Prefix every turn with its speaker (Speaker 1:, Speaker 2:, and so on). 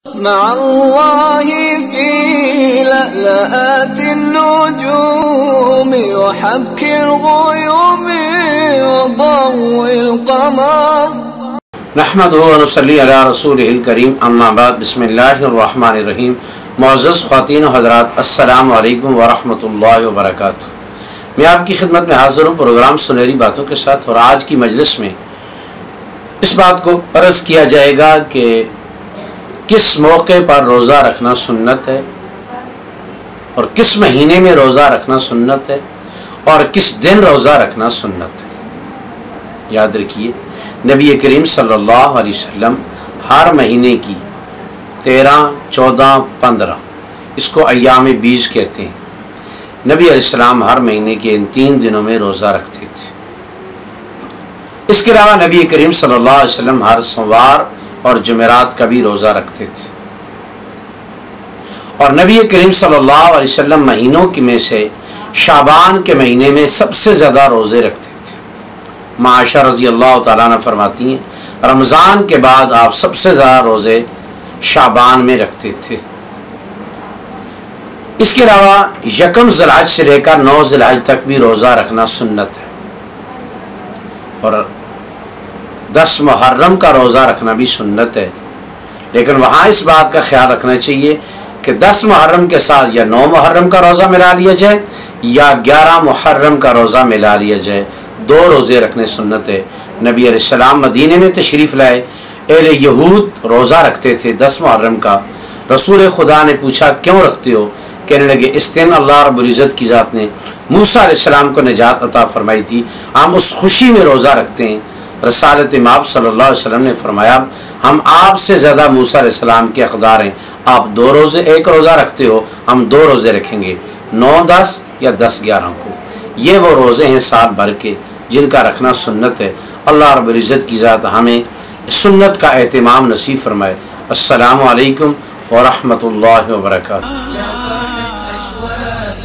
Speaker 1: مع الله في لألآت النجوم وحبك الغيوم وضوء القمر
Speaker 2: نحمده ونصلي على رسوله الكريم اما بعد بسم اللہ الرحمن الرحیم۔ معزز خواتین و حضرات، السلام علیکم ورحمۃ اللہ وبرکاتہ۔ میں آپ کی خدمت میں حاضر ہوں پروگرام سنہری باتوں کے ساتھ، اور آج کی مجلس میں اس بات کو عرض کیا جائے گا کہ کس موقع پر روزہ رکھنا سنت ہے، اور کس مہینے میں روزہ رکھنا سنت ہے، اور کس دن روزہ رکھنا سنت ہے۔ یاد رکھیے، نبی کریم صلی اللہ علیہ وسلم ہر مہینے کی 13، 14، 15 اس کو ایام بیج کہتے ہیں، نبی علیہ السلام ہر مہینے کے ان 3 دنوں میں روزہ رکھتے تھے۔ اس کے علاوہ نبی کریم صلی اللہ علیہ وسلم ہر سوموار اور جمعرات کا بھی روزہ رکھتے تھے، اور نبی کریم صلی اللہ علیہ وسلم مہینوں میں سے شعبان کے مہینے میں سب سے زیادہ روزے رکھتے تھے۔ عائشہ رضی اللہ تعالیٰ عنہ فرماتی ہیں رمضان کے بعد آپ سب سے زیادہ روزے شعبان میں رکھتے تھے۔ اس کے علاوہ یکم ذی الحج سے لے کر 9 ذی الحج تک بھی روزہ رکھنا سنت ہے، اور 10 محرم کا روزہ رکھنا بھی سنت ہے، لیکن وہاں اس بات کا خیال رکھنا چاہیے کہ 10 محرم کے ساتھ یا 9 محرم کا روزہ ملا لیا جائے یا 11 محرم کا روزہ ملا لیا جائے، 2 روزے رکھنے سنت ہے۔ نبی علیہ السلام مدینے میں تشریف لائے، اہل یہود روزہ رکھتے تھے 10 محرم کا۔ رسول خدا نے پوچھا کیوں رکھتے ہو؟ کہنے لگے اس دن اللہ رب العزت کی ذات نے موسیٰ علیہ السلام کو نجات عطا فرمائی تھی، ہم اس خوشی میں روزہ رکھتے ہیں۔ رسالت مآب صلی اللہ علیہ وسلم نے فرمایا ہم آپ سے زیادہ موسیٰ علیہ السلام کے حقدار ہیں، آپ 2 روزے 1 روزہ رکھتے ہو، ہم 2 روزے رکھیں گے، 9، 10 یا 10، 11 کو۔ یہ وہ روزے ہیں سال بھر کے جن کا رکھنا سنت ہے۔ اللہ رب العزت کی ذات ہمیں سنت کا اہتمام نصیب فرمائے۔ السلام علیکم ورحمۃ اللہ وبرکاتہ۔
Speaker 1: أشواق